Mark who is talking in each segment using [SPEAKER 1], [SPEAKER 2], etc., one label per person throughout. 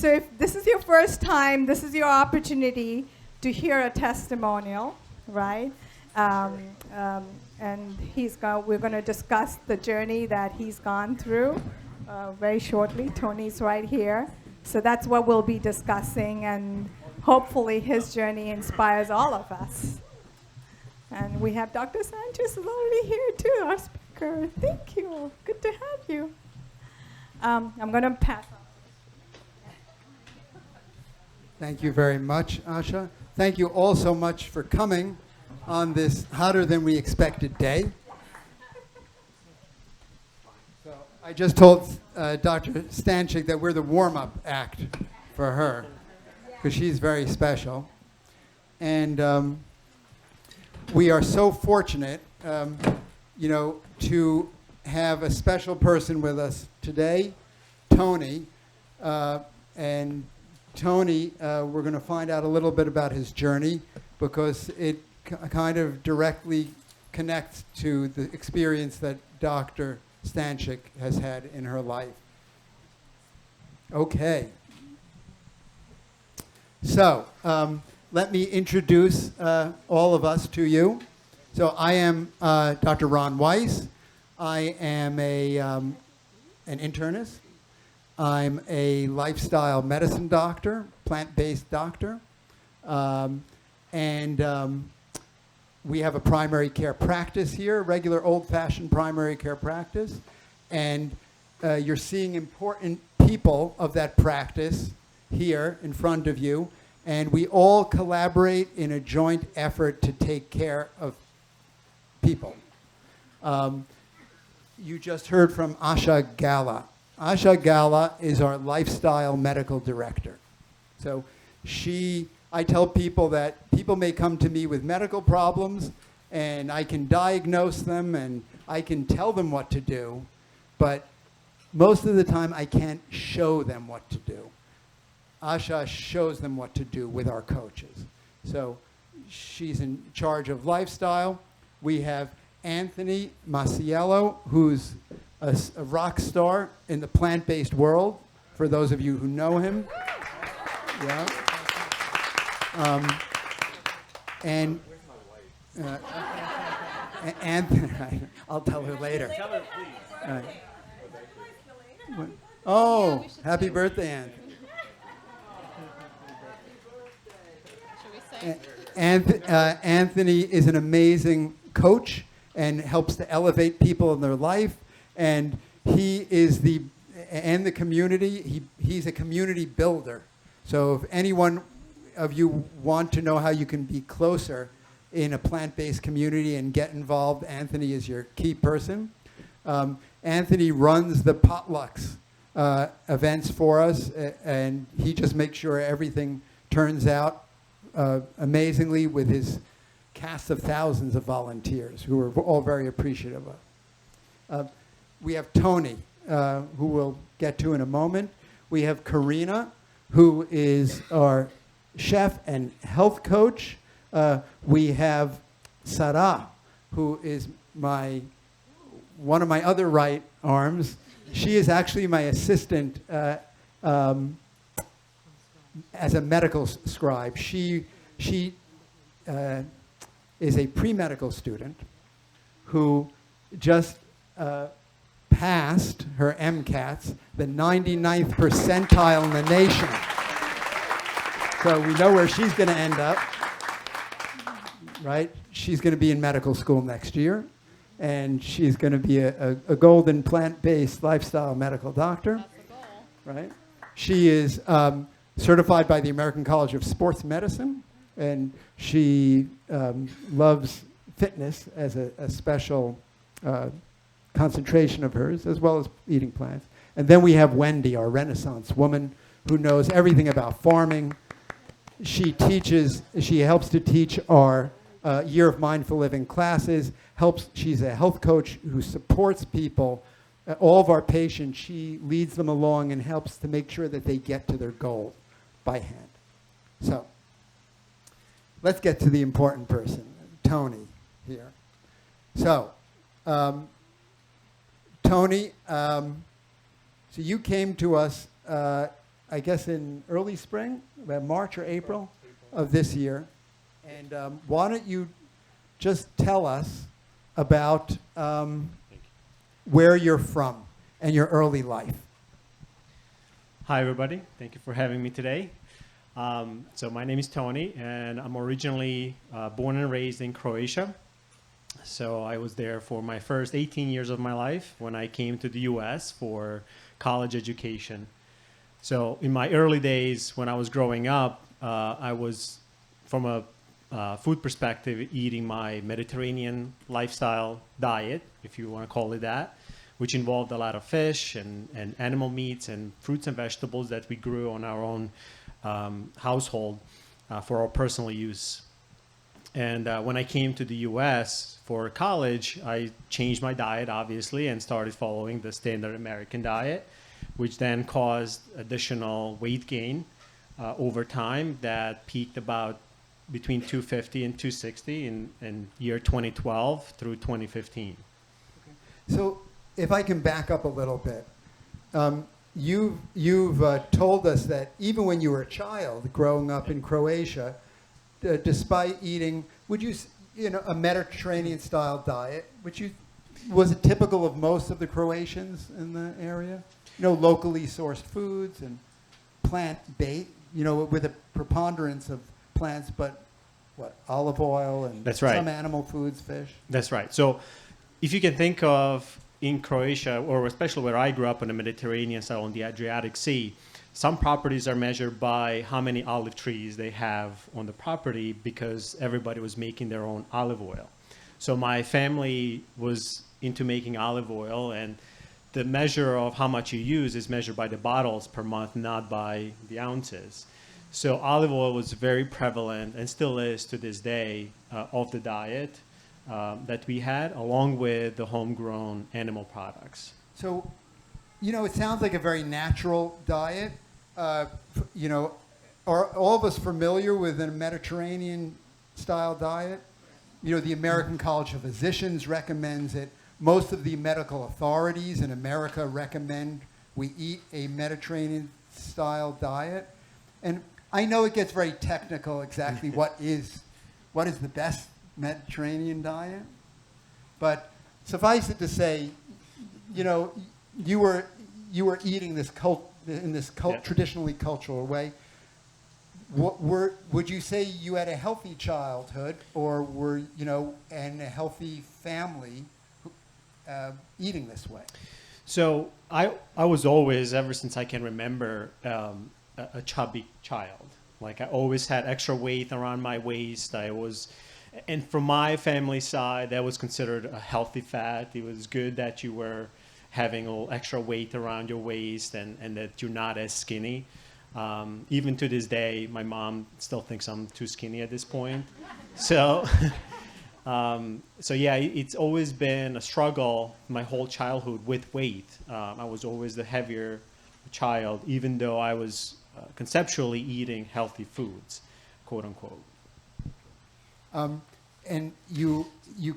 [SPEAKER 1] So if this is your first time, this is your opportunity to hear a testimonial, right? And we're going to discuss the journey that he's gone through very shortly. Tony's right here. So that's what we'll be discussing, and hopefully his journey inspires all of us. And we have Dr. Sanchez is already here too, our speaker. Thank you. Good to have you. I'm going to pass on.
[SPEAKER 2] Thank you very much, Asha. Thank you all so much for coming on this hotter than we expected day. So I just told Dr. Stanchik that we're the warm-up act for her, because she's very special. And we are so fortunate, to have a special person with us today, Toni. And Toni, we're going to find out a little bit about his journey, because it kind of directly connects to the experience that Dr. Stanchik has had in her life. Okay. So, let me introduce all of us to you. So I am Dr. Ron Weiss. I am an internist. I'm a lifestyle medicine doctor, plant-based doctor. We have a primary care practice here, regular old-fashioned primary care practice. And you're seeing important people of that practice here in front of you. And we all collaborate in a joint effort to take care of people. You just heard from Asha Gala. Asha Gala is our lifestyle medical director. So I tell people that people may come to me with medical problems, and I can diagnose them and I can tell them what to do, but most of the time I can't show them what to do. Asha shows them what to do with our coaches. So she's in charge of lifestyle. We have Anthony Masiello, who's a rock star in the plant-based world, for those of you who know him. Yeah. Anthony, I'll tell her later.
[SPEAKER 3] Tell her, please.
[SPEAKER 2] Oh, happy birthday, Anthony. Anthony is an amazing coach and helps to elevate people in their life, and he is the community. He's a community builder. So if anyone of you want to know how you can be closer in a plant-based community and get involved, Anthony is your key person. Anthony runs the potlucks events for us, and he just makes sure everything turns out amazingly with his cast of thousands of volunteers who are all very appreciative of. We have Toni, who we'll get to in a moment. We have Karina, who is our chef and health coach. We have Sarah, who is one of my other right arms. She is actually my assistant as a medical scribe. She is a pre-medical student who just passed her MCATs, the 99th percentile in the nation. So we know where she's going to end up, right? She's going to be in medical school next year, and she's going to be a golden plant-based lifestyle medical doctor.
[SPEAKER 4] That's the goal.
[SPEAKER 2] Right? She is certified by the American College of Sports Medicine, and she loves fitness as a special concentration of hers, as well as eating plants. And then we have Wendy, our Renaissance woman, who knows everything about farming. She helps to teach our Year of Mindful Living classes. She's a health coach who supports people. All of our patients, she leads them along and helps to make sure that they get to their goal by hand. So, let's get to the important person, Toni here. So, Toni, so you came to us I guess, in early spring, about March or April of this year. And why don't you just tell us about where you're from and your early life.
[SPEAKER 3] Hi, everybody. Thank you for having me today. So my name is Toni, and I'm originally born and raised in Croatia. So I was there for my first 18 years of my life when I came to the U.S. for college education. So in my early days when I was growing up, I was, from a food perspective, eating my Mediterranean lifestyle diet, if you want to call it that, which involved a lot of fish and animal meats and fruits and vegetables that we grew on our own household for our personal use. And when I came to the U.S. for college, I changed my diet, obviously, and started following the standard American diet, which then caused additional weight gain over time that peaked about between 250 and 260 in year 2012 through 2015.
[SPEAKER 2] So if I can back up a little bit, you've told us that even when you were a child growing up in Croatia, despite eating, a Mediterranean-style diet, was it typical of most of the Croatians in the area? Locally sourced foods and plant-based, with a preponderance of plants, but olive oil and
[SPEAKER 3] That's right.
[SPEAKER 2] Some animal foods, fish?
[SPEAKER 3] That's right. So if you can think of in Croatia, or especially where I grew up on the Mediterranean side on the Adriatic Sea, some properties are measured by how many olive trees they have on the property because everybody was making their own olive oil. So my family was into making olive oil, and the measure of how much you use is measured by the bottles per month, not by the ounces. So olive oil was very prevalent and still is to this day of the diet that we had, along with the homegrown animal products.
[SPEAKER 2] So, it sounds like a very natural diet. Are all of us familiar with a Mediterranean-style diet? The American College of Physicians recommends it. Most of the medical authorities in America recommend we eat a Mediterranean-style diet. And I know it gets very technical exactly what is the best Mediterranean diet. But suffice it to say, you were eating this in this traditionally cultural way. Would you say you had a healthy childhood, or were and a healthy family eating this way?
[SPEAKER 3] So I was always, ever since I can remember, a chubby child. Like I always had extra weight around my waist. And from my family side, that was considered a healthy fat. It was good that you were having a little extra weight around your waist and that you're not as skinny. Even to this day, my mom still thinks I'm too skinny at this point. So, yeah, it's always been a struggle my whole childhood with weight. I was always the heavier child, even though I was conceptually eating healthy foods, quote unquote.
[SPEAKER 2] And you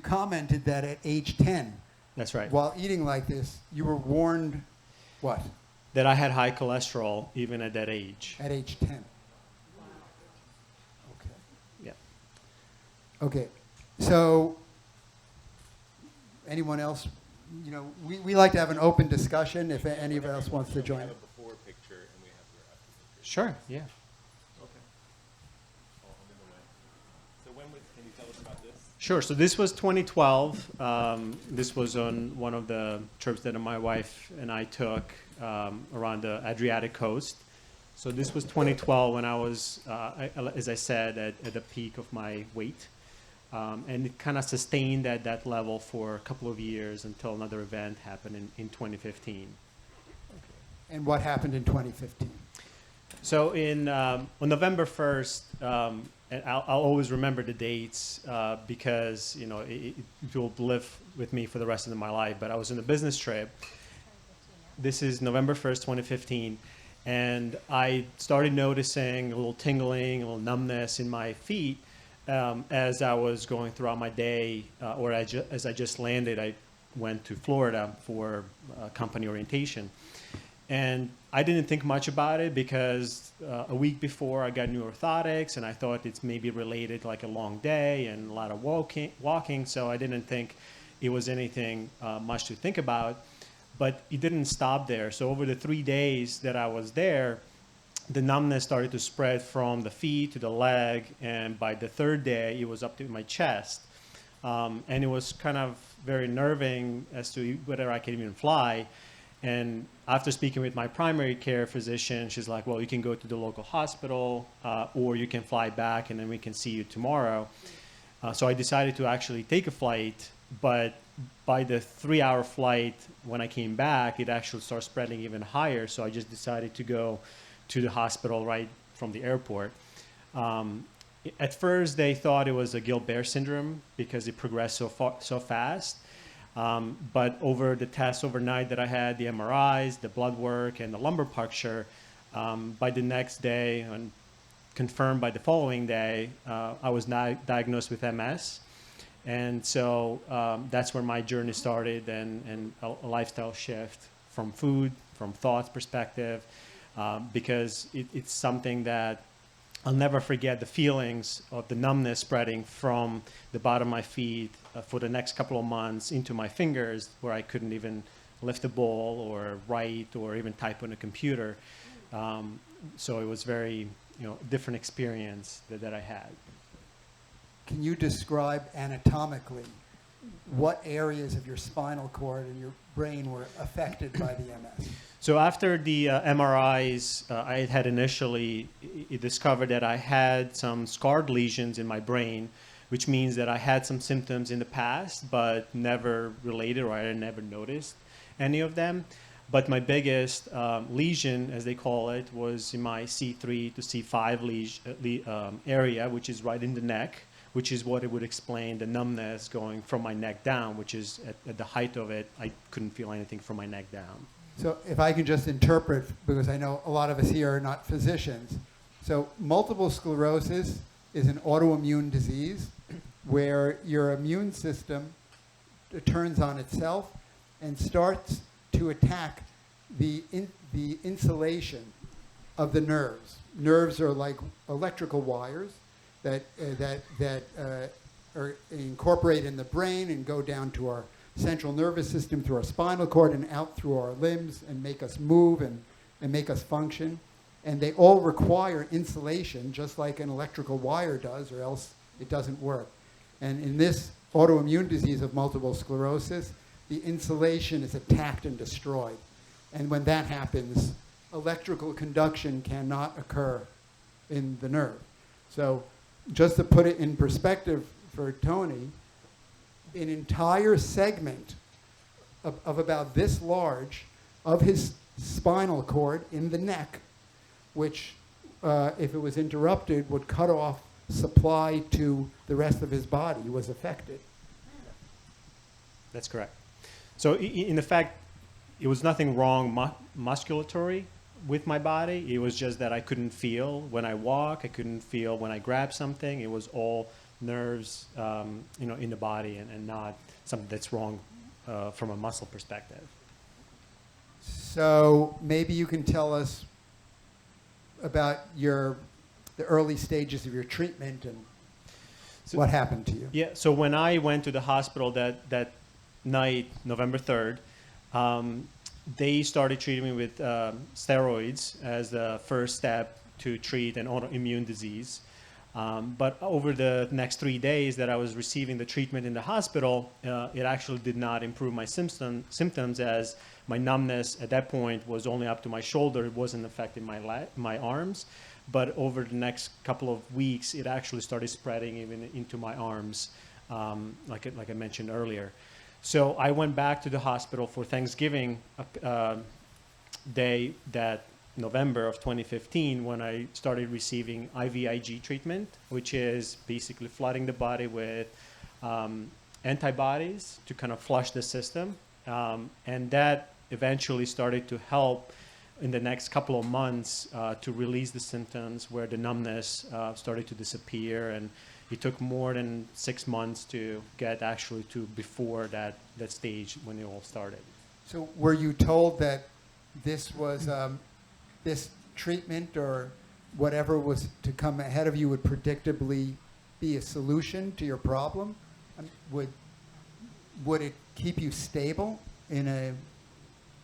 [SPEAKER 2] commented that at age 10,
[SPEAKER 3] That's right.
[SPEAKER 2] while eating like this, you were warned what?
[SPEAKER 3] That I had high cholesterol even at that age.
[SPEAKER 2] At age 10. Okay.
[SPEAKER 3] Yeah.
[SPEAKER 2] Okay. So, anyone else? We like to have an open discussion if anyone else wants to join.
[SPEAKER 4] We have a before picture and we have your after picture.
[SPEAKER 3] Sure. Yeah.
[SPEAKER 4] Okay. Oh, I'm in the way. So can you tell us about this?
[SPEAKER 3] Sure. So this was 2012. This was on one of the trips that my wife and I took around the Adriatic coast. So this was 2012 when I was, as I said, at the peak of my weight. And it kind of sustained at that level for a couple of years until another event happened in 2015.
[SPEAKER 2] And what happened in 2015?
[SPEAKER 3] So on November 1st, and I'll always remember the dates because it will live with me for the rest of my life. But I was on a business trip. This is November 1st, 2015, and I started noticing a little tingling, a little numbness in my feet as I was going throughout my day, as I just landed. I went to Florida for company orientation. And I didn't think much about it because a week before I got new orthotics, and I thought it's maybe related like a long day and a lot of walking. So I didn't think it was anything much to think about. But it didn't stop there. So over the 3 days that I was there, the numbness started to spread from the feet to the leg, and by the third day, it was up to my chest. And it was kind of very nerving as to whether I could even fly. And after speaking with my primary care physician, she's like, well, you can go to the local hospital, or you can fly back, and then we can see you tomorrow. So I decided to actually take a flight, but by the 3-hour flight, when I came back, it actually started spreading even higher. So I just decided to go to the hospital right from the airport. At first, they thought it was a Guillain-Barré syndrome because it progressed so fast. But over the tests overnight that I had, the MRIs, the blood work, and the lumbar puncture, by the next day, and confirmed by the following day, I was diagnosed with MS. And so that's where my journey started, and a lifestyle shift from food, from thoughts perspective, because it's something that I'll never forget, the feelings of the numbness spreading from the bottom of my feet for the next couple of months into my fingers, where I couldn't even lift a bowl or write or even type on a computer. So it was very, different experience that I had.
[SPEAKER 2] Can you describe anatomically what areas of your spinal cord and your brain were affected by the MS?
[SPEAKER 3] So after the MRIs, I had initially discovered that I had some scarred lesions in my brain, which means that I had some symptoms in the past, but never related, or I never noticed any of them. But my biggest lesion, as they call it, was in my C3 to C5 area, which is right in the neck, which is what it would explain the numbness going from my neck down, which is at the height of it, I couldn't feel anything from my neck down.
[SPEAKER 2] So if I can just interpret, because I know a lot of us here are not physicians. So multiple sclerosis is an autoimmune disease where your immune system turns on itself and starts to attack the insulation of the nerves. Nerves are like electrical wires that are incorporated in the brain and go down to our central nervous system through our spinal cord and out through our limbs and make us move and make us function. And they all require insulation, just like an electrical wire does, or else it doesn't work. And in this autoimmune disease of multiple sclerosis, the insulation is attacked and destroyed. And when that happens, electrical conduction cannot occur in the nerve. So just to put it in perspective for Toni, an entire segment of about this large of his spinal cord in the neck, which, if it was interrupted, would cut off supply to the rest of his body, was affected.
[SPEAKER 3] That's correct. So in effect, it was nothing wrong musculatory with my body. It was just that I couldn't feel when I walk. I couldn't feel when I grab something. It was all nerves, in the body, and not something that's wrong from a muscle perspective.
[SPEAKER 2] So maybe you can tell us about the early stages of your treatment and what happened to you.
[SPEAKER 3] Yeah. So when I went to the hospital that night, November 3rd, they started treating me with steroids as the first step to treat an autoimmune disease. But over the next 3 days that I was receiving the treatment in the hospital, it actually did not improve my symptoms, as my numbness at that point was only up to my shoulder. It wasn't affecting my arms. But over the next couple of weeks, it actually started spreading even into my arms, like I mentioned earlier. So I went back to the hospital for Thanksgiving Day, that November of 2015, when I started receiving IVIG treatment, which is basically flooding the body with antibodies to kind of flush the system. And that eventually started to help in the next couple of months to release the symptoms, where the numbness started to disappear. And it took more than 6 months to get actually to before that stage when it all started.
[SPEAKER 2] So were you told that this was this treatment or whatever was to come ahead of you would predictably be a solution to your problem? Would it keep you stable in a,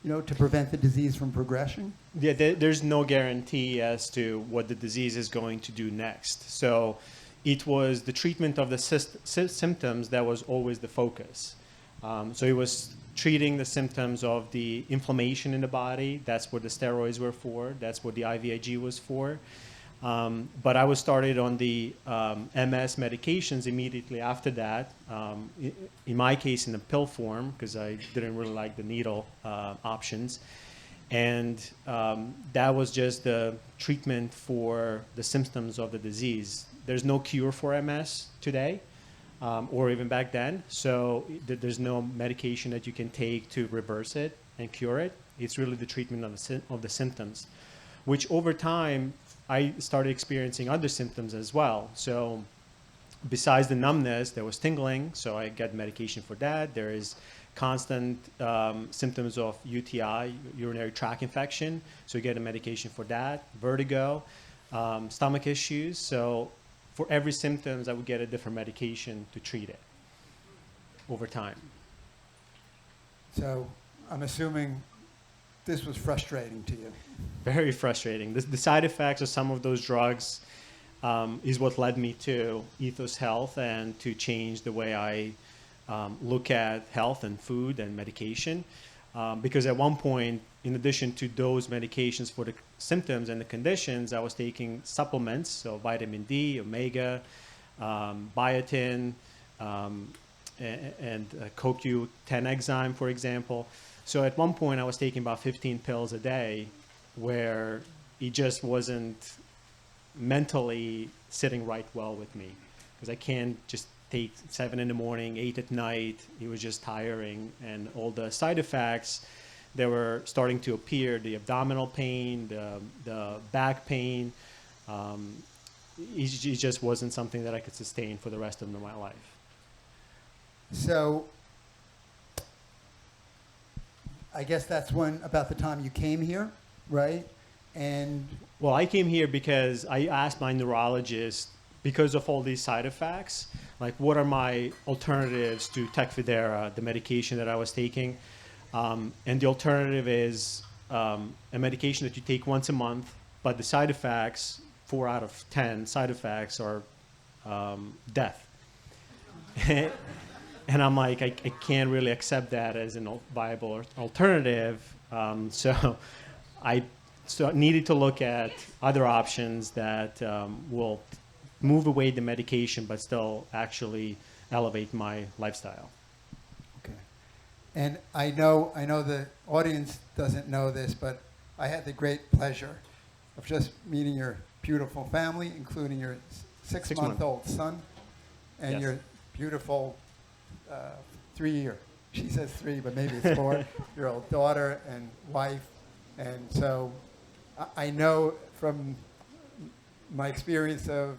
[SPEAKER 2] to prevent the disease from progression?
[SPEAKER 3] Yeah, there's no guarantee as to what the disease is going to do next. So it was the treatment of the symptoms that was always the focus. So it was treating the symptoms of the inflammation in the body. That's what the steroids were for. That's what the IVIG was for. But I was started on the MS medications immediately after that. In my case, in the pill form, because I didn't really like the needle options. And that was just the treatment for the symptoms of the disease. There's no cure for MS today, or even back then. So there's no medication that you can take to reverse it and cure it. It's really the treatment of the symptoms, which over time, I started experiencing other symptoms as well. So besides the numbness, there was tingling. So I got medication for that. There is constant symptoms of UTI, urinary tract infection. So you get a medication for that. Vertigo, stomach issues. So for every symptoms, I would get a different medication to treat it over time.
[SPEAKER 2] So I'm assuming this was frustrating to you.
[SPEAKER 3] Very frustrating. The side effects of some of those drugs is what led me to Ethos Health and to change the way I look at health and food and medication. Because at one point, in addition to those medications for the symptoms and the conditions, I was taking supplements, so vitamin D, omega, biotin, and CoQ10 enzyme, for example. So at one point, I was taking about 15 pills a day, where it just wasn't mentally sitting right well with me, because I can't just take 7 in the morning, 8 at night. It was just tiring, and all the side effects that were starting to appear, the abdominal pain, the back pain, it just wasn't something that I could sustain for the rest of my life.
[SPEAKER 2] So I guess that's about the time you came here, right? And
[SPEAKER 3] well, I came here because I asked my neurologist, because of all these side effects, like what are my alternatives to Tecfidera, the medication that I was taking? And the alternative is a medication that you take once a month, but the side effects, 4 out of 10 side effects are death. And I'm like, I can't really accept that as a viable alternative. So I needed to look at other options that will move away the medication, but still actually elevate my lifestyle.
[SPEAKER 2] okay. And I know the audience doesn't know this, but I had the great pleasure of just meeting your beautiful family, including your six-month-old son and
[SPEAKER 3] Yes.
[SPEAKER 2] your beautiful 3-year, she says 3, but maybe it's 4-year-old daughter and wife. And so I know from my experience of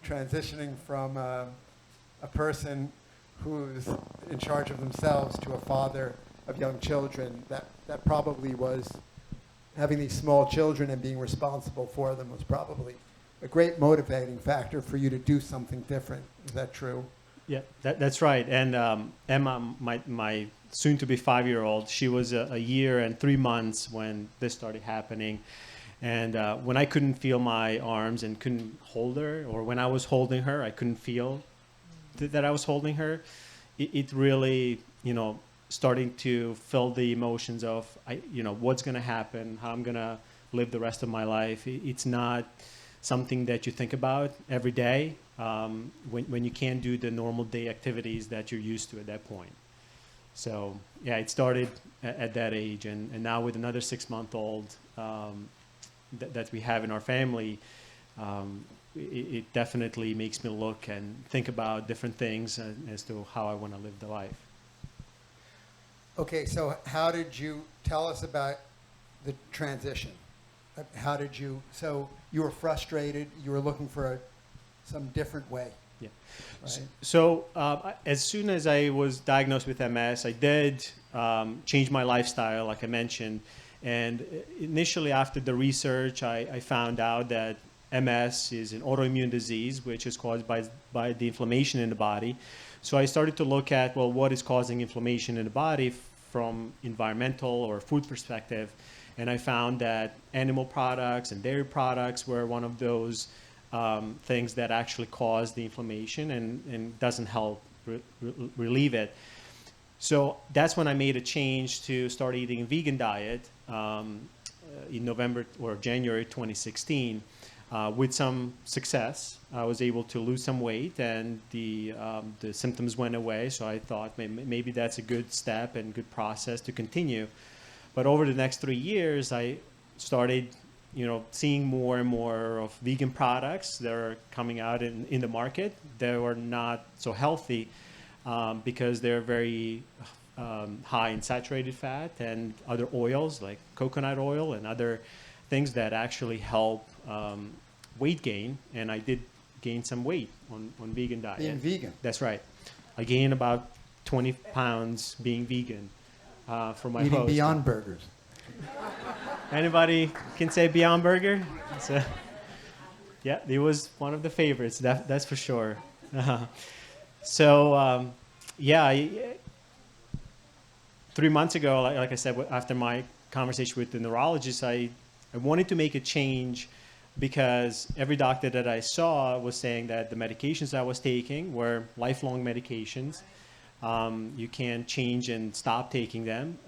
[SPEAKER 2] transitioning from a person who's in charge of themselves to a father of young children, that probably was, having these small children and being responsible for them was probably a great motivating factor for you to do something different. Is that true?
[SPEAKER 3] Yeah, that's right. And Emma, my soon-to-be 5-year-old, she was a year and 3 months when this started happening. And when I couldn't feel my arms and couldn't hold her, or when I was holding her, I couldn't feel that I was holding her, it really, starting to feel the emotions of, what's going to happen, how I'm going to live the rest of my life. It's not something that you think about every day when you can't do the normal day activities that you're used to at that point. So yeah, it started at that age, and now with another 6-month-old that we have in our family, it definitely makes me look and think about different things as to how I want to live the life.
[SPEAKER 2] Okay, so how did you tell us about the transition? So you were frustrated, you were looking for some different way.
[SPEAKER 3] Yeah.
[SPEAKER 2] Right?
[SPEAKER 3] So as soon as I was diagnosed with MS, I did change my lifestyle, like I mentioned, And initially, after the research, I found out that MS is an autoimmune disease, which is caused by the inflammation in the body. So I started to look at, well, what is causing inflammation in the body from environmental or food perspective. And I found that animal products and dairy products were one of those things that actually cause the inflammation and doesn't help relieve it. So that's when I made a change to start eating a vegan diet in November or January 2016. With some success, I was able to lose some weight, and the symptoms went away. So I thought maybe that's a good step and good process to continue. But over the next 3 years, I started, seeing more and more of vegan products that are coming out in the market. They were not so healthy because they're very high in saturated fat and other oils like coconut oil and other things that actually help weight gain. And I did gain some weight on vegan diet.
[SPEAKER 2] Being vegan.
[SPEAKER 3] That's right. I gained about 20 pounds being vegan for my
[SPEAKER 2] Eating
[SPEAKER 3] host.
[SPEAKER 2] Beyond Burgers.
[SPEAKER 3] Anybody can say Beyond Burger? So, yeah, it was one of the favorites, that's for sure. So, 3 months ago, like I said, after my conversation with the neurologist, I wanted to make a change because every doctor that I saw was saying that the medications I was taking were lifelong medications. You can't change and stop taking them.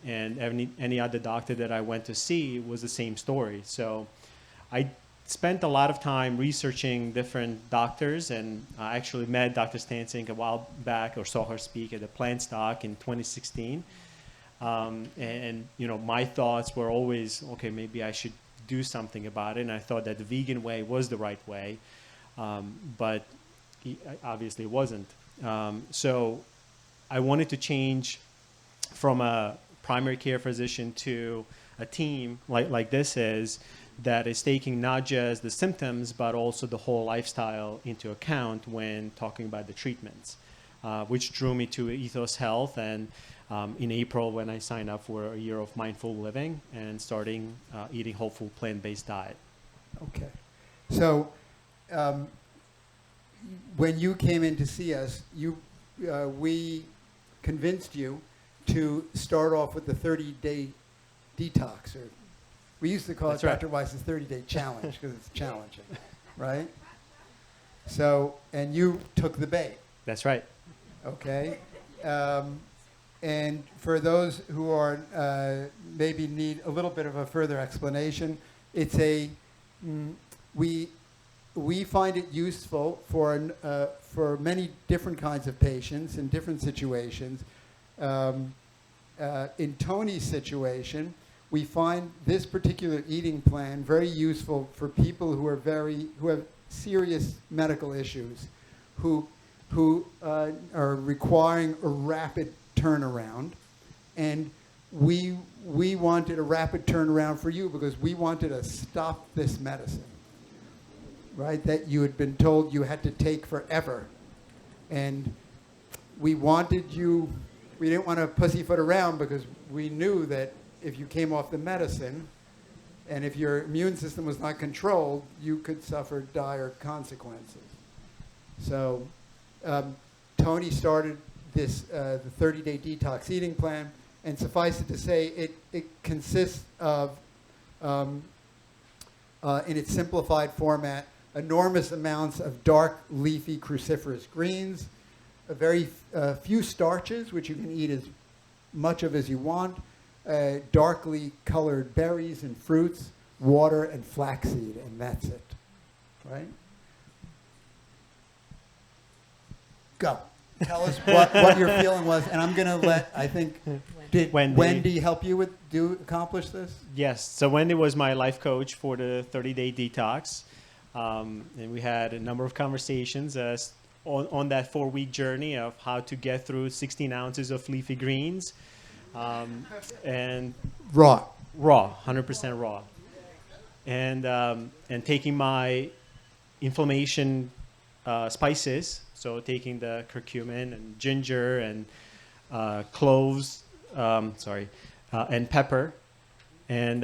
[SPEAKER 3] And any other doctor that I went to see was the same story. So I spent a lot of time researching different doctors, and I actually met Dr. Stansink a while back, or saw her speak at the Plant Stock in 2016. My thoughts were always, okay, maybe I should do something about it. And I thought that the vegan way was the right way, but obviously it wasn't. So I wanted to change from a primary care physician to a team like this is, that is taking not just the symptoms, but also the whole lifestyle into account when talking about the treatments, which drew me to Ethos Health. And in April, when I signed up for a year of mindful living and starting eating whole food plant-based diet.
[SPEAKER 2] Okay. So when you came in to see us, we convinced you to start off with the 30-day detox, or we used to call
[SPEAKER 3] That's
[SPEAKER 2] it
[SPEAKER 3] right.
[SPEAKER 2] Dr. Weiss's 30-day challenge because it's challenging, right? So, and you took the bait,
[SPEAKER 3] That's right.
[SPEAKER 2] okay? And for those who are maybe need a little bit of a further explanation, it's we find it useful for many different kinds of patients in different situations. In Toni's situation, we find this particular eating plan very useful for people who have serious medical issues, who are requiring a rapid turnaround. And we wanted a rapid turnaround for you because we wanted to stop this medicine, right, that you had been told you had to take forever. And we didn't want to pussyfoot around because we knew that if you came off the medicine and if your immune system was not controlled, you could suffer dire consequences. So Toni started the 30-day detox eating plan, and suffice it to say, it consists of, in its simplified format, enormous amounts of dark, leafy, cruciferous greens, a very few starches, which you can eat as much of as you want, darkly colored berries and fruits, water, and flaxseed, and that's it, right? Go. Tell us what your feeling was, and I'm going to did Wendy help you accomplish this?
[SPEAKER 3] Yes. So Wendy was my life coach for the 30-day detox. And we had a number of conversations on that 4-week journey of how to get through 16 ounces of leafy greens. And
[SPEAKER 2] Raw,
[SPEAKER 3] 100% raw. And taking my inflammation spices, so taking the curcumin and ginger and cloves, and pepper, And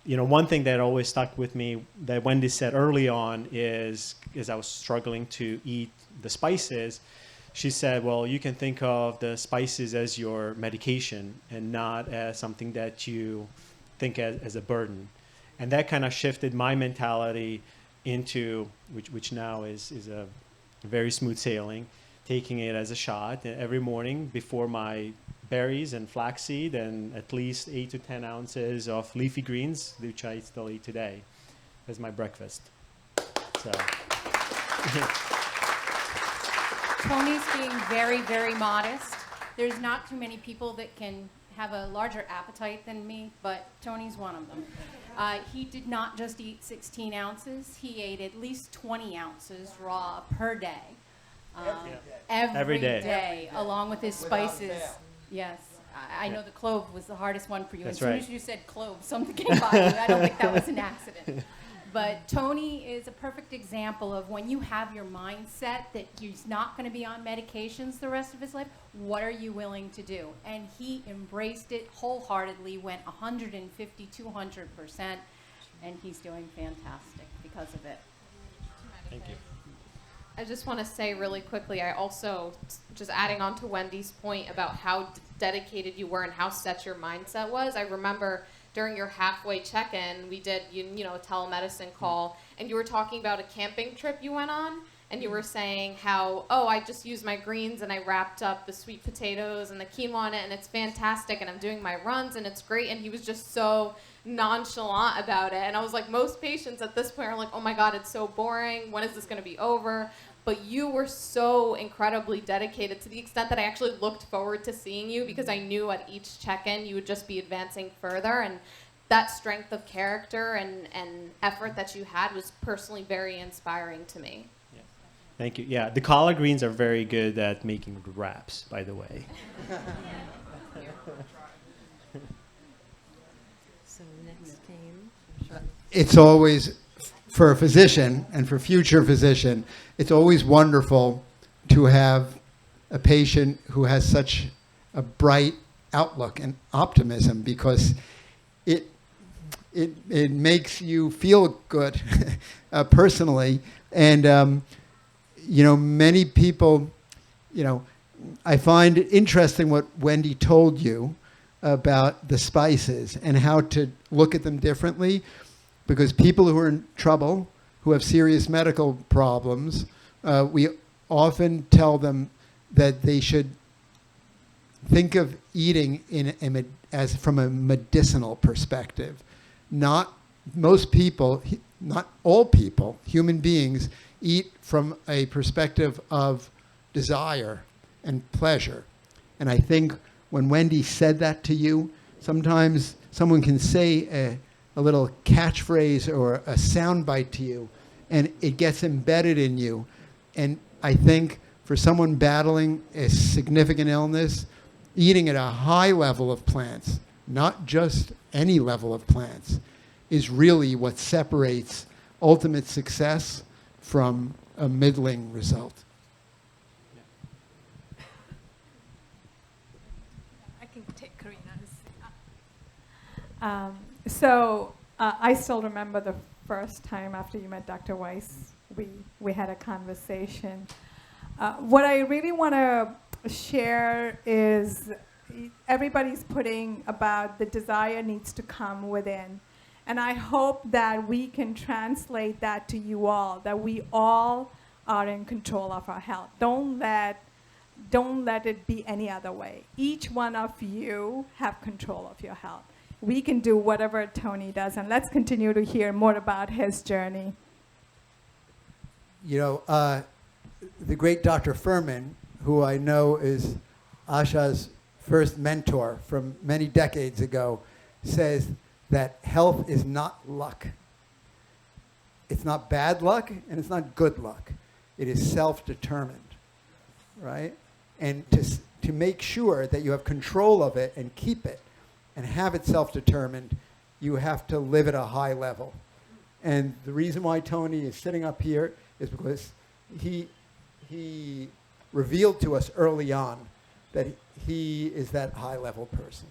[SPEAKER 3] one thing that always stuck with me that Wendy said early on is I was struggling to eat the spices. She said, well, you can think of the spices as your medication and not as something that you think as a burden. And that kind of shifted my mentality into, which now is a very smooth sailing, taking it as a shot every morning before my berries and flaxseed and at least 8 to 10 ounces of leafy greens, which I still eat today as my breakfast. So.
[SPEAKER 5] Tony's being very, very modest. There's not too many people that can have a larger appetite than me, but Tony's one of them. He did not just eat 16 ounces. He ate at least 20 ounces raw per day. Every day, along with his spices. Yes. I know the clove was the hardest one for you.
[SPEAKER 3] That's
[SPEAKER 5] as soon
[SPEAKER 3] right.
[SPEAKER 5] as you said clove, something came by you. I don't think that was an accident. But Tony is a perfect example of when you have your mindset that he's not going to be on medications the rest of his life, what are you willing to do? And he embraced it wholeheartedly, went 150, 200%, and he's doing fantastic because of it.
[SPEAKER 3] Thank you.
[SPEAKER 6] I just want to say really quickly, I also, just adding on to Wendy's point about how dedicated you were and how set your mindset was, I remember during your halfway check-in, we did, a telemedicine call, and you were talking about a camping trip you went on, and you were saying how, I just used my greens and I wrapped up the sweet potatoes and the quinoa in it, and it's fantastic, and I'm doing my runs, and it's great, and he was just so nonchalant about it. And I was like, most patients at this point are like, oh my God, it's so boring. When is this going to be over? But you were so incredibly dedicated to the extent that I actually looked forward to seeing you because I knew at each check-in you would just be advancing further. And that strength of character and effort that you had was personally very inspiring to me.
[SPEAKER 3] Yeah. Thank you. Yeah, the collard greens are very good at making wraps, by the way.
[SPEAKER 7] So next came.
[SPEAKER 2] It's always, for a physician and for future physician, it's always wonderful to have a patient who has such a bright outlook and optimism because it makes you feel good personally. And, many people, I find it interesting what Wendy told you about the spices and how to look at them differently. Because people who are in trouble, who have serious medical problems, we often tell them that they should think of eating as from a medicinal perspective. Not most people, not all people, human beings, eat from a perspective of desire and pleasure. And I think when Wendy said that to you, sometimes someone can say a little catchphrase or a soundbite to you, and it gets embedded in you. And I think for someone battling a significant illness, eating at a high level of plants, not just any level of plants, is really what separates ultimate success from a middling result.
[SPEAKER 1] I can take Karina's. So I still remember the first time after you met Dr. Weiss, we had a conversation. What I really want to share is everybody's putting about the desire needs to come within. And I hope that we can translate that to you all, that we all are in control of our health. Don't let it be any other way. Each one of you have control of your health. We can do whatever Toni does, and let's continue to hear more about his journey.
[SPEAKER 2] The great Dr. Furman, who I know is Asha's first mentor from many decades ago, says that health is not luck. It's not bad luck, and it's not good luck. It is self-determined, right? And to make sure that you have control of it and keep it and have it self-determined, you have to live at a high level. And the reason why Toni is sitting up here is because he revealed to us early on that he is that high-level person.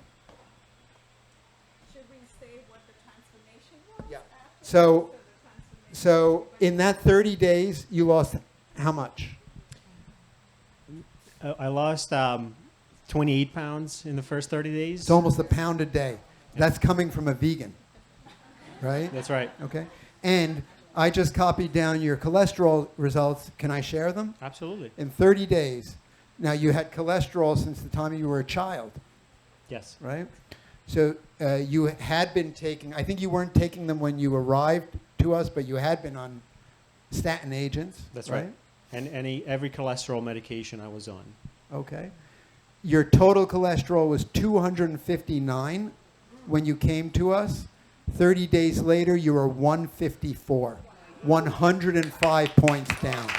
[SPEAKER 1] Should we say what
[SPEAKER 2] So in that 30 days, you lost how much?
[SPEAKER 3] I lost 28 pounds in the first 30 days.
[SPEAKER 2] It's almost a pound a day. That's coming from a vegan, right?
[SPEAKER 3] That's right.
[SPEAKER 2] Okay. And I just copied down your cholesterol results. Can I share them?
[SPEAKER 3] Absolutely.
[SPEAKER 2] In 30 days. Now, you had cholesterol since the time you were a child,
[SPEAKER 3] Yes.
[SPEAKER 2] right? So you had been taking, I think you weren't taking them when you arrived to us, but you had been on statin agents.
[SPEAKER 3] That's right. And every cholesterol medication I was on.
[SPEAKER 2] Okay. Your total cholesterol was 259 when you came to us. 30 days later, you were 154, 105 points down.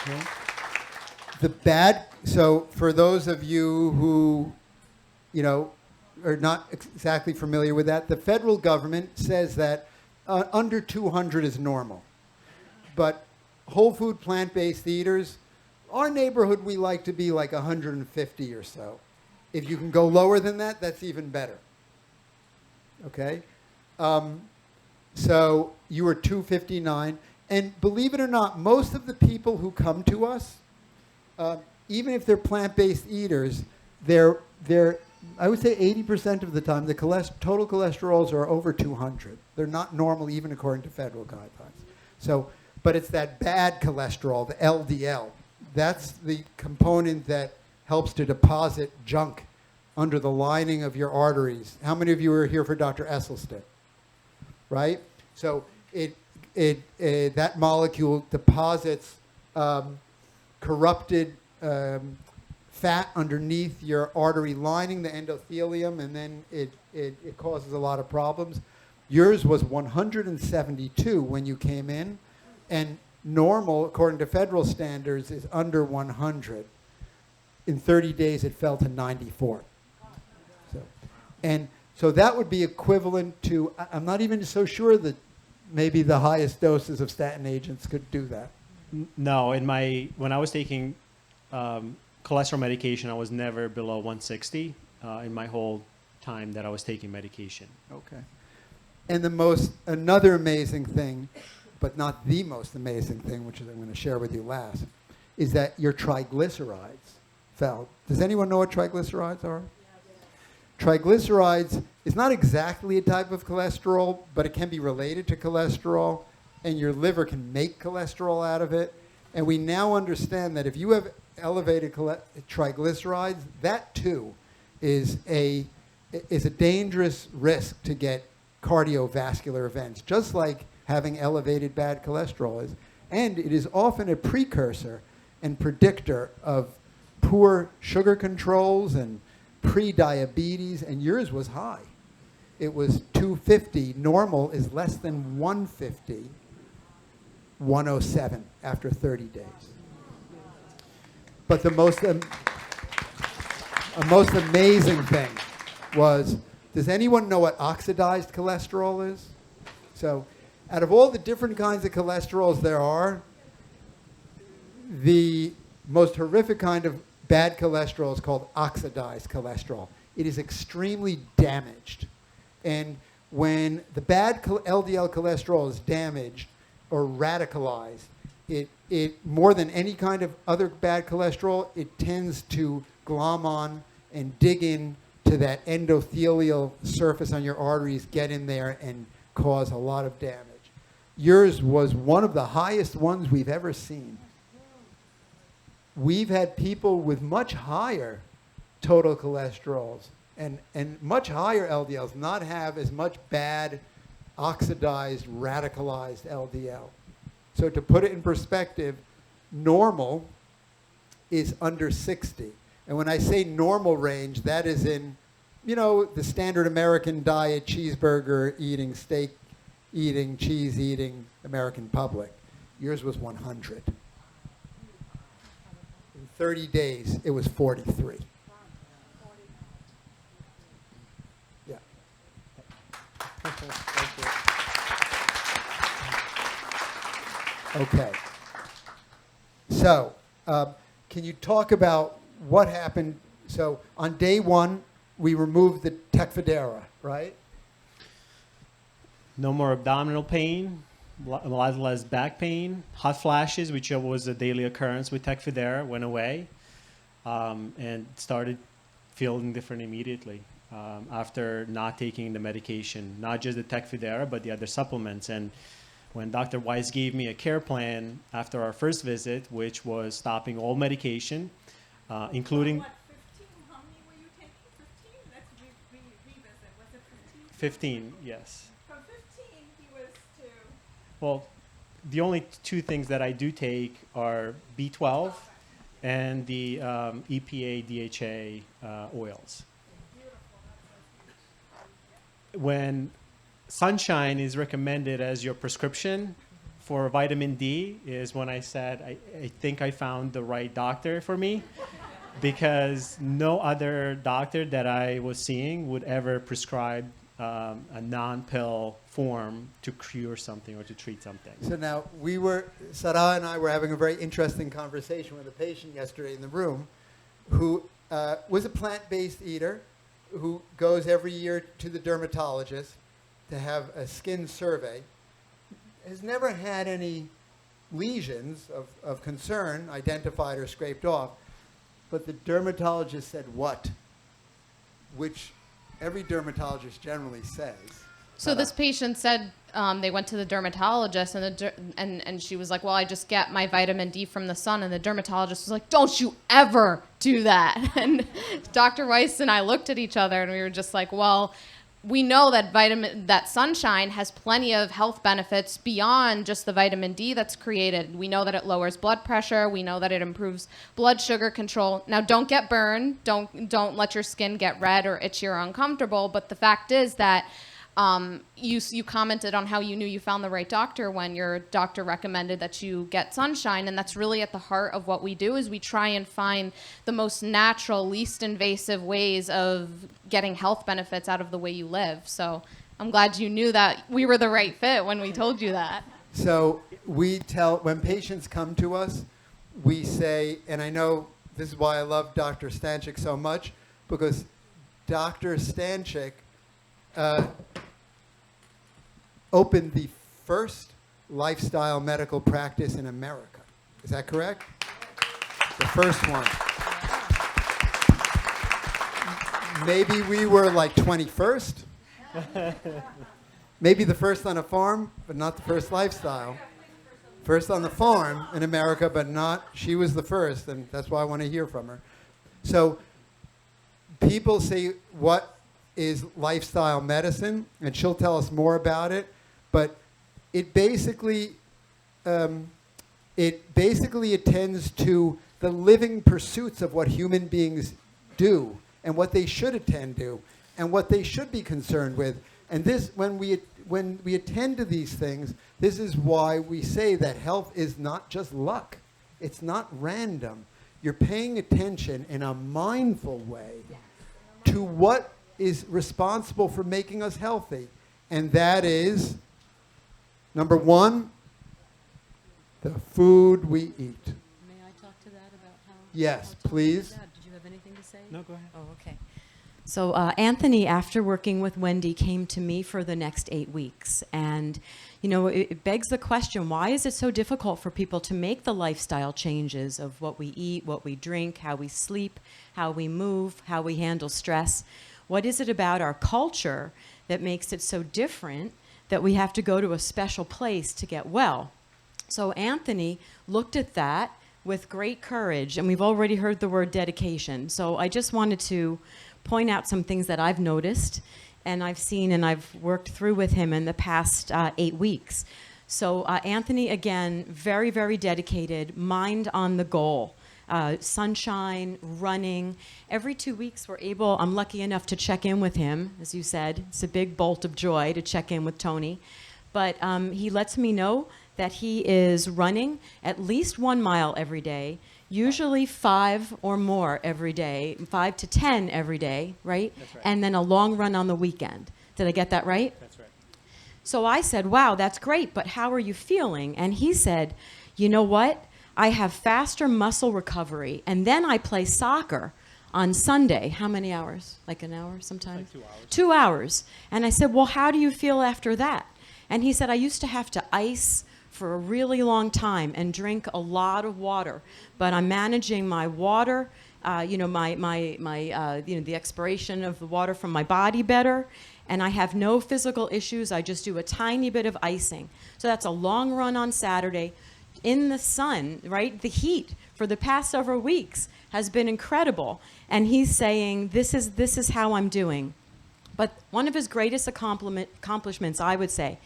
[SPEAKER 2] Okay. So for those of you who, are not exactly familiar with that, the federal government says that under 200 is normal. But whole food plant-based eaters, our neighborhood, we like to be like 150 or so. If you can go lower than that, that's even better. Okay? So you were 259. And believe it or not, most of the people who come to us, even if they're plant-based eaters, they're I would say 80% of the time, the total cholesterols are over 200. They're not normal even according to federal guidelines. So, but it's that bad cholesterol, the LDL. That's the component that helps to deposit junk under the lining of your arteries. How many of you are here for Dr. Esselstyn? Right? So that molecule deposits corrupted fat underneath your artery lining, the endothelium, and then it causes a lot of problems. Yours was 172 when you came in, and normal, according to federal standards, is under 100. In 30 days, it fell to 94. So that would be equivalent to, I'm not even so sure that maybe the highest doses of statin agents could do that.
[SPEAKER 3] No, when I was taking cholesterol medication, I was never below 160 in my whole time that I was taking medication.
[SPEAKER 2] Okay. And another amazing thing, but not the most amazing thing, which is I'm going to share with you last, is that your triglycerides fell. Does anyone know what triglycerides are? Triglycerides is not exactly a type of cholesterol, but it can be related to cholesterol, and your liver can make cholesterol out of it. And we now understand that if you have elevated triglycerides, that too is a dangerous risk to get cardiovascular events, just like having elevated bad cholesterol is. And it is often a precursor and predictor of poor sugar controls and pre-diabetes, and yours was high. It was 250. Normal is less than 150, 107 after 30 days. But the most amazing thing was, does anyone know what oxidized cholesterol is? So out of all the different kinds of cholesterols there are, the most horrific kind of bad cholesterol is called oxidized cholesterol. It is extremely damaged. And when the bad LDL cholesterol is damaged or radicalized, it more than any kind of other bad cholesterol, it tends to glom on and dig in to that endothelial surface on your arteries, get in there and cause a lot of damage. Yours was one of the highest ones we've ever seen. We've had people with much higher total cholesterols and much higher LDLs not have as much bad, oxidized, radicalized LDL. So to put it in perspective, normal is under 60. And when I say normal range, that is in, the standard American diet, cheeseburger eating, steak eating, cheese eating American public. Yours was 100. In 30 days, it was 43. Yeah. Okay. So, can you talk about what happened? So, on day one, we removed the Tecfidera, right?
[SPEAKER 3] No more abdominal pain, a lot less back pain, hot flashes, which was a daily occurrence with Tecfidera, went away, and started feeling different immediately after not taking the medication, not just the Tecfidera, but the other supplements. And when Dr. Weiss gave me a care plan after our first visit, which was stopping all medication, including...
[SPEAKER 1] What, 15? How many were you taking? 15? Let's revisit. Was it 15?
[SPEAKER 3] 15, yes.
[SPEAKER 1] From 15, he was to...
[SPEAKER 3] Well, the only two things that I do take are B12 and the EPA, DHA oils. When sunshine is recommended as your prescription for vitamin D is when I said, I think I found the right doctor for me, because no other doctor that I was seeing would ever prescribe a non-pill form to cure something or to treat something.
[SPEAKER 2] So now Sarah and I were having a very interesting conversation with a patient yesterday in the room who was a plant-based eater who goes every year to the dermatologist to have a skin survey, has never had any lesions of concern identified or scraped off, but the dermatologist said what? Which every dermatologist generally says.
[SPEAKER 6] So this patient said they went to the dermatologist, and she was like, well, I just get my vitamin D from the sun. And the dermatologist was like, don't you ever do that. And Dr. Weiss and I looked at each other, and we were just like, well, we know that sunshine has plenty of health benefits beyond just the vitamin D that's created. We know that it lowers blood pressure. We know that it improves blood sugar control. Now, don't get burned. Don't let your skin get red or itchy or uncomfortable. But the fact is that you commented on how you knew you found the right doctor when your doctor recommended that you get sunshine, and that's really at the heart of what we do. Is we try and find the most natural, least invasive ways of getting health benefits out of the way you live. So I'm glad you knew that we were the right fit when we told you that.
[SPEAKER 2] So when patients come to us, we say, and I know this is why I love Dr. Stanchik so much, because Dr. Stanchik opened the first lifestyle medical practice in America. Is that correct? The first one. Maybe we were like 21st. Maybe the first on a farm, but not the first lifestyle. First on the farm in America, but not, she was the first, and that's why I want to hear from her. So people say, what is lifestyle medicine? And she'll tell us more about it. But it basically attends to the living pursuits of what human beings do and what they should attend to and what they should be concerned with. And this, when we attend to these things, this is why we say that health is not just luck. It's not random. You're paying attention in a mindful way to what is responsible for making us healthy. And that is, number one, the food we eat.
[SPEAKER 7] May I talk to that about how?
[SPEAKER 2] Yes, please.
[SPEAKER 7] Did you have anything to say?
[SPEAKER 3] No, go ahead.
[SPEAKER 7] Oh, okay. So Anthony, after working with Wendy, came to me for the next 8 weeks. And, you know, it begs the question, why is it so difficult for people to make the lifestyle changes of what we eat, what we drink, how we sleep, how we move, how we handle stress? What is it about our culture that makes it so different that we have to go to a special place to get well? So Anthony looked at that with great courage, and we've already heard the word dedication. So I just wanted to point out some things that I've noticed and I've seen and I've worked through with him in the past 8 weeks. So Anthony, again, very, very dedicated, mind on the goal. Sunshine, running. Every 2 weeks I'm lucky enough to check in with him, as you said. It's a big bolt of joy to check in with Toni. But he lets me know that he is running at least 1 mile every day, usually 5 or more every day, 5 to 10 every day, right?
[SPEAKER 3] That's right.
[SPEAKER 7] And then a long run on the weekend. Did I get that right?
[SPEAKER 3] That's right.
[SPEAKER 7] So I said, wow, that's great, but how are you feeling? And he said, you know what? I have faster muscle recovery, and then I play soccer on Sunday. How many hours? Like an hour sometimes?
[SPEAKER 3] Like 2 hours.
[SPEAKER 7] 2 hours. And I said, well, how do you feel after that? And he said, I used to have to ice for a really long time and drink a lot of water, but I'm managing my water, the expiration of the water from my body better, and I have no physical issues. I just do a tiny bit of icing. So that's a long run on Saturday in the sun, right? The heat for the past several weeks has been incredible. And he's saying, this is how I'm doing. But one of his greatest accomplishments, I would say,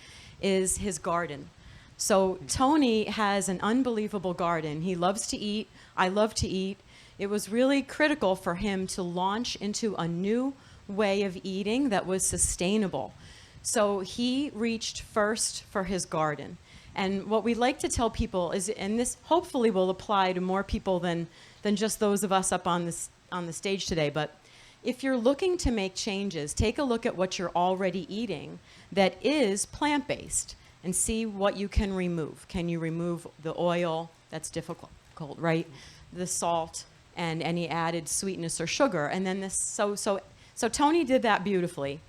[SPEAKER 7] is his garden. So Toni has an unbelievable garden. He loves to eat. I love to eat. It was really critical for him to launch into a new way of eating that was sustainable. So he reached first for his garden. And what we like to tell people is, and this hopefully will apply to more people than just those of us up on the stage today, but if you're looking to make changes, take a look at what you're already eating that is plant-based and see what you can remove. Can you remove the oil? That's difficult, right? The salt and any added sweetness or sugar. And then so Toni did that beautifully.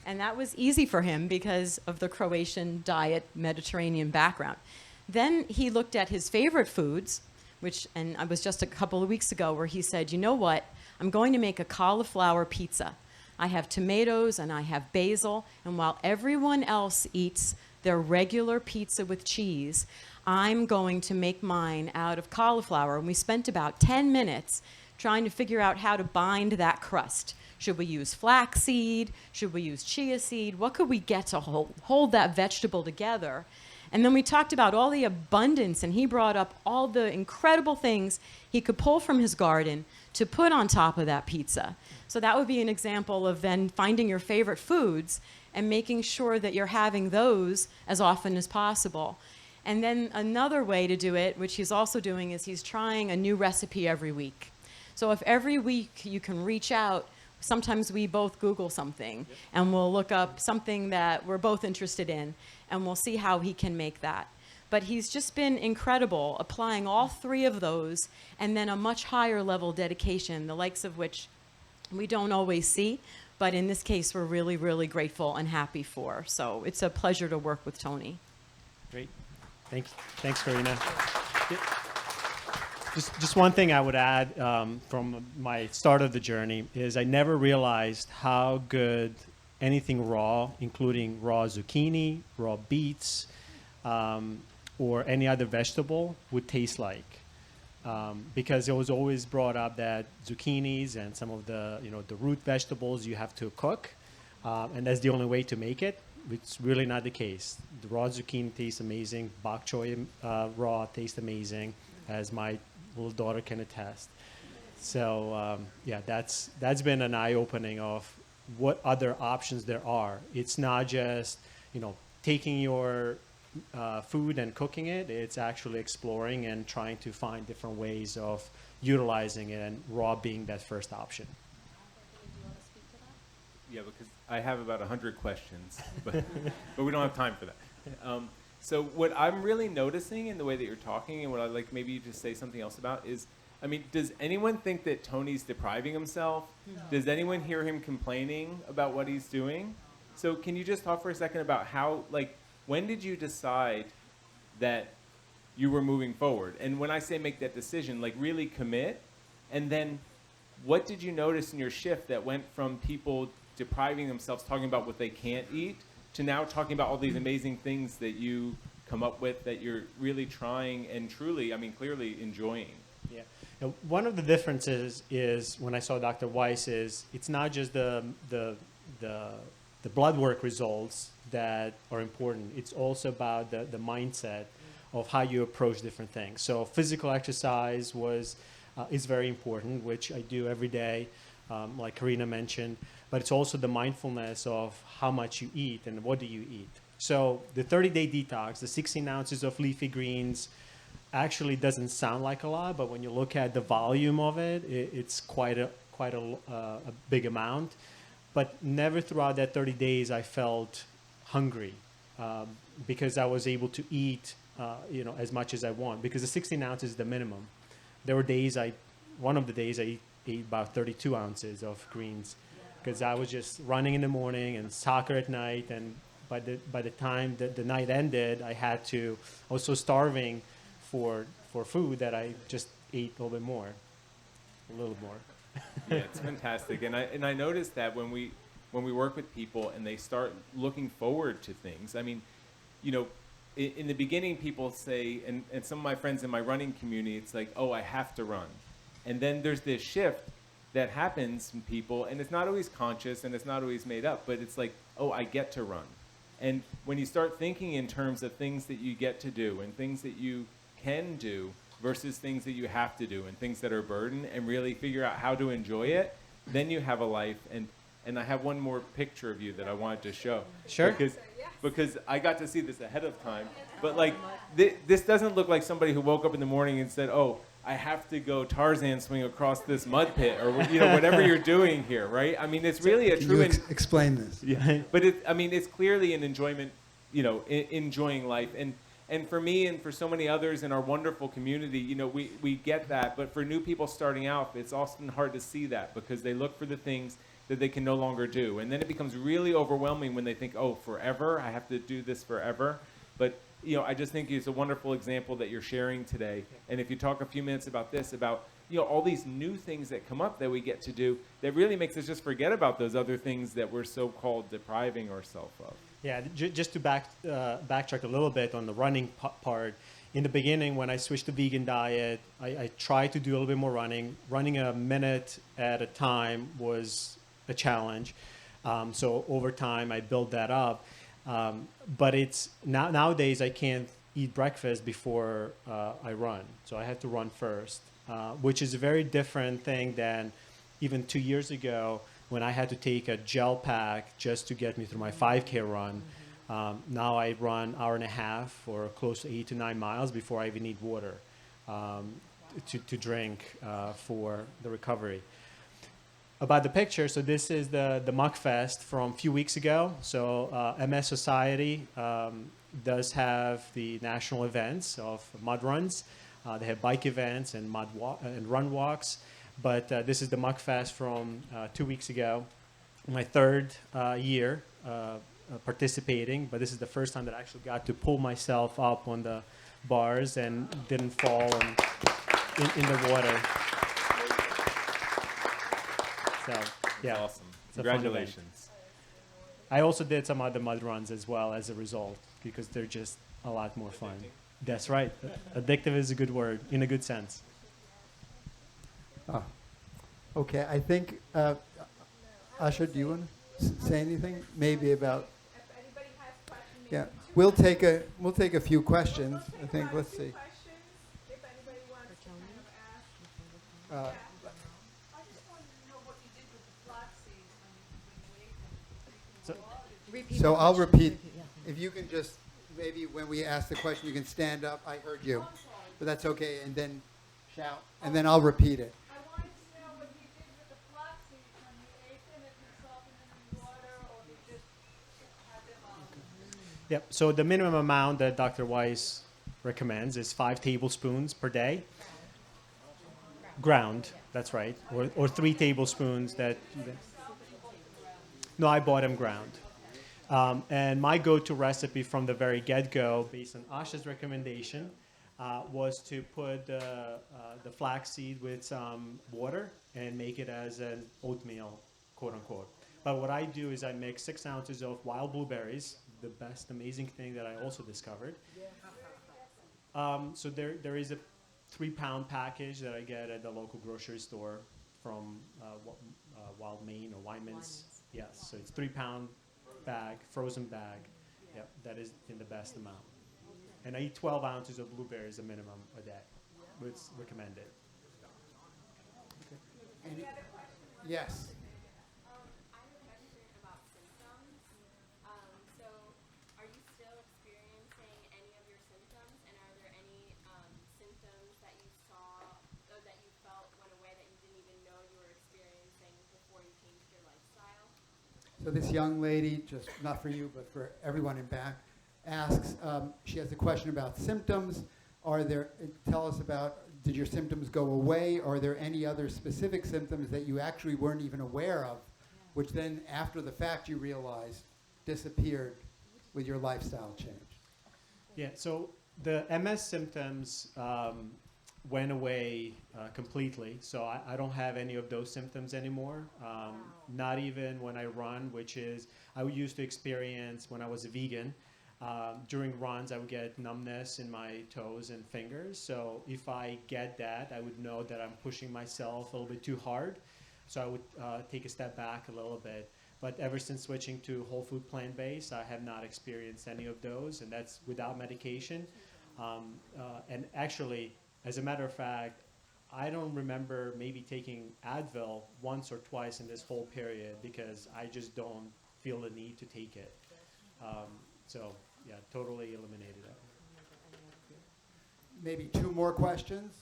[SPEAKER 7] And that was easy for him because of the Croatian diet, Mediterranean background. Then he looked at his favorite foods, and I was just a couple of weeks ago where he said, you know what? I'm going to make a cauliflower pizza. I have tomatoes and I have basil, and while everyone else eats their regular pizza with cheese, I'm going to make mine out of cauliflower. And we spent about 10 minutes trying to figure out how to bind that crust. Should we use flaxseed? Should we use chia seed? What could we get to hold that vegetable together? And then we talked about all the abundance, and he brought up all the incredible things he could pull from his garden to put on top of that pizza. So that would be an example of then finding your favorite foods and making sure that you're having those as often as possible. And then another way to do it, which he's also doing, is he's trying a new recipe every week. So if every week you can reach out, sometimes we both Google something, and we'll look up something that we're both interested in, and we'll see how he can make that. But he's just been incredible, applying all three of those, and then a much higher level dedication, the likes of which we don't always see, but in this case, we're really, really grateful and happy for. So it's a pleasure to work with Toni.
[SPEAKER 3] Great. Thanks, Karina. Just one thing I would add from my start of the journey is I never realized how good anything raw, including raw zucchini, raw beets, or any other vegetable would taste like. Because it was always brought up that zucchinis and some of the root vegetables you have to cook, and that's the only way to make it. It's really not the case. The raw zucchini tastes amazing. Bok choy raw tastes amazing, as my little daughter can attest. So that's been an eye-opening of what other options there are. It's not just taking your food and cooking it. It's actually exploring and trying to find different ways of utilizing it, and raw being that first option.
[SPEAKER 4] Yeah, because I have about 100 questions, but we don't have time for that. So what I'm really noticing in the way that you're talking, and what I'd like maybe you just say something else about is, does anyone think that Tony's depriving himself? No. Does anyone hear him complaining about what he's doing? So can you just talk for a second about how, when did you decide that you were moving forward? And when I say make that decision, really commit, and then what did you notice in your shift that went from people depriving themselves, talking about what they can't eat, to now talking about all these amazing things that you come up with that you're really trying and truly, clearly enjoying?
[SPEAKER 3] Yeah. Now, one of the differences is when I saw Dr. Weiss is it's not just the blood work results that are important. It's also about the mindset of how you approach different things. So physical exercise is very important, which I do every day, like Karina mentioned. But it's also the mindfulness of how much you eat and what do you eat. So the 30-day detox, the 16 ounces of leafy greens, actually doesn't sound like a lot, but when you look at the volume of it, it's quite a big amount. But never throughout that 30 days I felt hungry because I was able to eat as much as I want, because the 16 ounces is the minimum. There were days one of the days I ate about 32 ounces of greens, because I was just running in the morning and soccer at night and by the time that the night ended, I was so starving for food that I just ate a little more.
[SPEAKER 4] Yeah, it's fantastic, and I noticed that when we work with people and they start looking forward to things. I mean, you know, in the beginning, people say, and some of my friends in my running community, it's like, oh, I have to run, and then there's this shift that happens in people, and it's not always conscious and it's not always made up, but it's like, oh, I get to run, and when you start thinking in terms of things that you get to do and things that you can do versus things that you have to do and things that are a burden, and really figure out how to enjoy it, then you have a life. And I have one more picture of you that I wanted to show.
[SPEAKER 3] Sure.
[SPEAKER 4] Because I got to see this ahead of time. But like, this doesn't look like somebody who woke up in the morning and said, oh, I have to go Tarzan swing across this mud pit, or whatever you're doing here, right? I mean, it's really a
[SPEAKER 2] Can
[SPEAKER 4] true...
[SPEAKER 2] you explain this?
[SPEAKER 4] Yeah, but it's clearly an enjoyment, enjoying life. And for me and for so many others in our wonderful community, we get that. But for new people starting out, it's often hard to see that because they look for the things that they can no longer do. And then it becomes really overwhelming when they think, oh, forever? I have to do this forever? But, I just think it's a wonderful example that you're sharing today. And if you talk a few minutes about this, about, all these new things that come up that we get to do, that really makes us just forget about those other things that we're so-called depriving ourselves of. Yeah,
[SPEAKER 3] just to backtrack a little bit on the running part. In the beginning, when I switched to vegan diet, I tried to do a little bit more running. Running a minute at a time was a challenge. So over time, I built that up. But it's nowadays I can't eat breakfast before I run. So I have to run first, which is a very different thing than even 2 years ago when I had to take a gel pack just to get me through my 5K run. Now I run 1.5 hours or close to 8 to 9 miles before I even need water to drink for the recovery. About the picture, so this is the Muck Fest from a few weeks ago. So MS Society does have the national events of mud runs. They have bike events and and run walks. But this is the Muck Fest from 2 weeks ago. My third year participating, but this is the first time that I actually got to pull myself up on the bars and didn't fall in the water. So, yeah.
[SPEAKER 4] Awesome. Congratulations.
[SPEAKER 3] I also did some other mud runs as well as a result because they're just a lot more fun. That's right. Addictive is a good word in a good sense.
[SPEAKER 2] Oh. Okay, I think, Asha, do you want to say anything? Maybe about...
[SPEAKER 1] If anybody has questions,
[SPEAKER 2] Yeah, we'll take a few questions. I think, let's see.
[SPEAKER 1] if anybody wants to kind of ask.
[SPEAKER 8] I just wanted to know what you did with the flaxseed when you
[SPEAKER 2] So I'll repeat. If you can just, maybe when we ask the question, you can stand up. I heard you. But that's okay. And then shout. And then I'll repeat it.
[SPEAKER 8] I wanted to know what you did with the flaxseed when you ate them, if you salted them in water or you just had them on.
[SPEAKER 3] Yep. So the minimum amount that Dr. Weiss recommends is 5 tablespoons per day. Ground, that's right. Or 3 tablespoons that... No, I bought them ground. And my go-to recipe from the very get-go, based on Asha's recommendation, was to put the flaxseed with some water and make it as an oatmeal, quote-unquote. But what I do is I mix 6 ounces of wild blueberries, the best amazing thing that I also discovered. So there is a 3-pound package that I get at the local grocery store from Wild Maine or Wyman's. Yes, so it's 3-pound bag, frozen bag. Yep, that is in the best amount. And I eat 12 ounces of blueberries a minimum a day. It's recommended.
[SPEAKER 2] Yes.
[SPEAKER 9] I have a question about symptoms. So, are you still experiencing any of your symptoms, and are there any symptoms that you saw or that you felt went away that you didn't even know you were experiencing before you changed your lifestyle?
[SPEAKER 2] So this young lady, just not for you, but for everyone in back, asks, she has a question about symptoms. Tell us about, did your symptoms go away? Are there any other specific symptoms that you actually weren't even aware of, which then after the fact you realized disappeared? with your lifestyle change?
[SPEAKER 3] Yeah, so the MS symptoms went away completely. So I don't have any of those symptoms anymore. Not even when I run, which is, I used to experience when I was a vegan. During runs, I would get numbness in my toes and fingers. So if I get that, I would know that I'm pushing myself a little bit too hard. So I would take a step back a little bit. But ever since switching to whole food plant-based, I have not experienced any of those, and that's without medication. And actually, as a matter of fact, I don't remember maybe taking Advil once or twice in this whole period because I just don't feel the need to take it. So, yeah, totally eliminated it.
[SPEAKER 2] Maybe two more questions?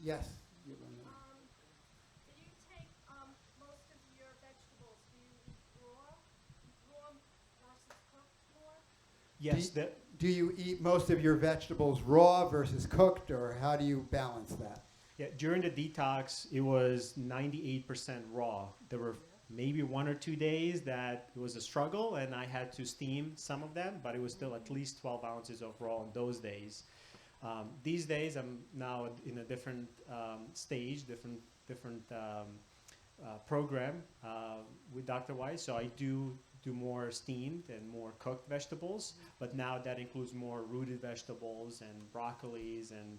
[SPEAKER 2] Yes.
[SPEAKER 8] Do you take most of your vegetables? Do you eat raw versus cooked more?
[SPEAKER 3] Yes,
[SPEAKER 2] Do you eat most of your vegetables raw versus cooked, or how do you balance that?
[SPEAKER 3] yeah, during the detox, it was 98% raw. There were maybe 1 or 2 days that it was a struggle, and I had to steam some of them, but it was still at least 12 ounces of raw on those days. These days, I'm now in a different stage, different program with Dr. Weiss, so I do more steamed and more cooked vegetables, but now that includes more rooted vegetables and broccolis and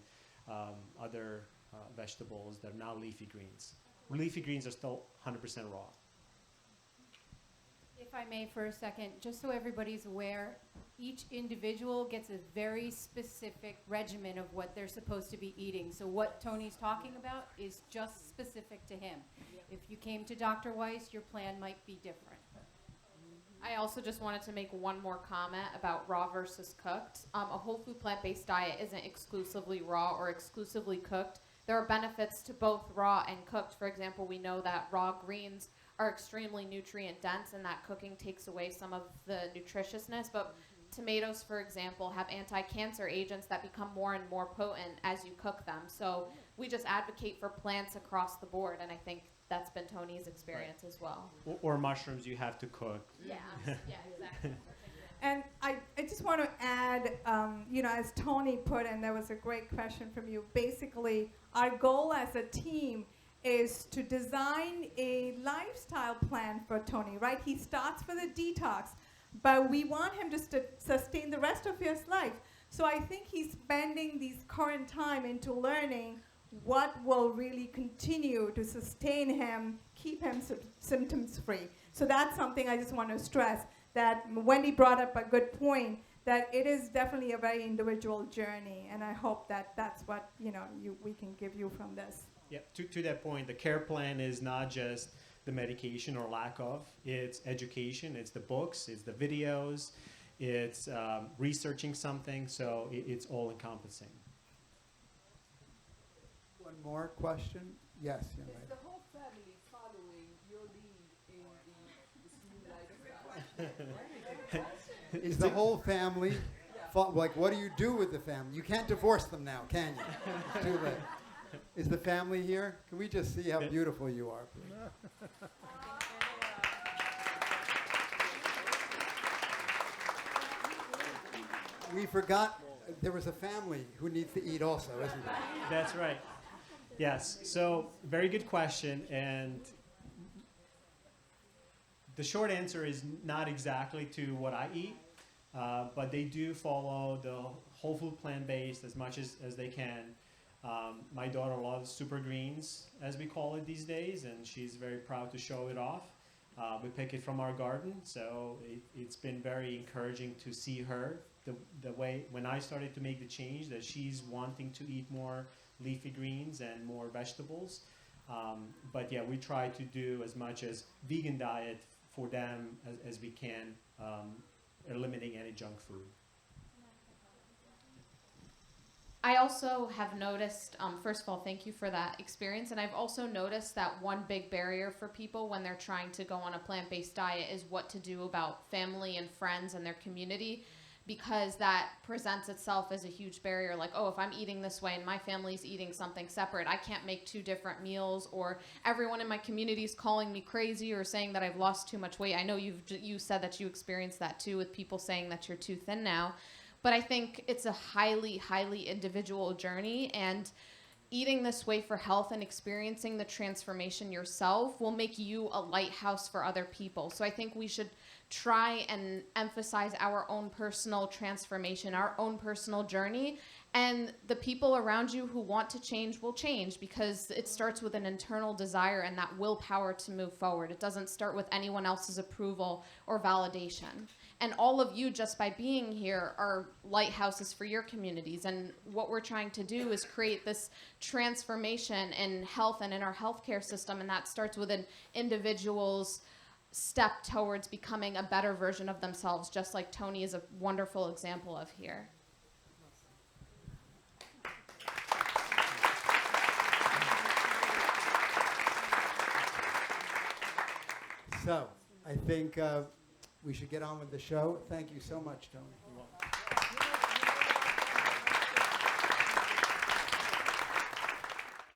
[SPEAKER 3] other vegetables that are now leafy greens. Leafy greens are still 100% raw.
[SPEAKER 5] If I may for a second, just so everybody's aware, each individual gets a very specific regimen of what they're supposed to be eating. So what Tony's talking about is just specific to him. If you came to Dr. Weiss, your plan might be different.
[SPEAKER 6] I also just wanted to make one more comment about raw versus cooked. A whole food plant-based diet isn't exclusively raw or exclusively cooked. There are benefits to both raw and cooked. For example, we know that raw greens are extremely nutrient dense and that cooking takes away some of the nutritiousness. But tomatoes, for example, have anti-cancer agents that become more and more potent as you cook them. So we just advocate for plants across the board, and I think that's been Tony's experience as well.
[SPEAKER 3] Or mushrooms you have to cook.
[SPEAKER 6] Yeah, yeah, exactly.
[SPEAKER 1] And I just want to add, as Tony put, and there was a great question from you, basically our goal as a team is to design a lifestyle plan for Tony, right? He starts for the detox, but we want him just to sustain the rest of his life. So I think he's spending this current time into learning what will really continue to sustain him, keep him symptoms free. So that's something I just want to stress, that Wendy brought up a good point, that it is definitely a very individual journey, and I hope that that's what we can give you from this.
[SPEAKER 3] Yeah, to that point, the care plan is not just the medication or lack of, it's education, it's the books, it's the videos, it's researching something, so it's all encompassing.
[SPEAKER 2] One more question? Yes, young
[SPEAKER 10] Is
[SPEAKER 2] lady.
[SPEAKER 10] the whole family following your lead in this new lifestyle?
[SPEAKER 2] Is the whole family, what do you do with the family? You can't divorce them now, can you? It's too late. Is the family here? Can we just see how beautiful you are, please? We forgot there was a family who needs to eat also, isn't there?
[SPEAKER 3] That's right. Yes, so very good question, and the short answer is not exactly to what I eat, but they do follow the whole food plant-based as much as they can. My daughter loves super greens, as we call it these days, and she's very proud to show it off. We pick it from our garden, so it's been very encouraging to see her, the way when I started to make the change, that she's wanting to eat more leafy greens and more vegetables. But yeah, we try to do as much as vegan diet for them as we can, eliminating any junk food.
[SPEAKER 6] I also have noticed, first of all, thank you for that experience, and I've also noticed that one big barrier for people when they're trying to go on a plant-based diet is what to do about family and friends and their community. because that presents itself as a huge barrier. Like, oh, if I'm eating this way and my family's eating something separate, I can't make 2 different meals, or everyone in my community is calling me crazy or saying that I've lost too much weight. I know you said that you experienced that too, with people saying that you're too thin now. But I think it's a highly, highly individual journey, and eating this way for health and experiencing the transformation yourself will make you a lighthouse for other people. So I think we should try and emphasize our own personal transformation, our own personal journey, and the people around you who want to change will change, because it starts with an internal desire and that willpower to move forward. It doesn't start with anyone else's approval or validation. And all of you, just by being here, are lighthouses for your communities. And what we're trying to do is create this transformation in health and in our healthcare system. And that starts with an individual's step towards becoming a better version of themselves, just like Toni is a wonderful example of here.
[SPEAKER 2] So I think we should get on with the show. Thank you so much, Toni.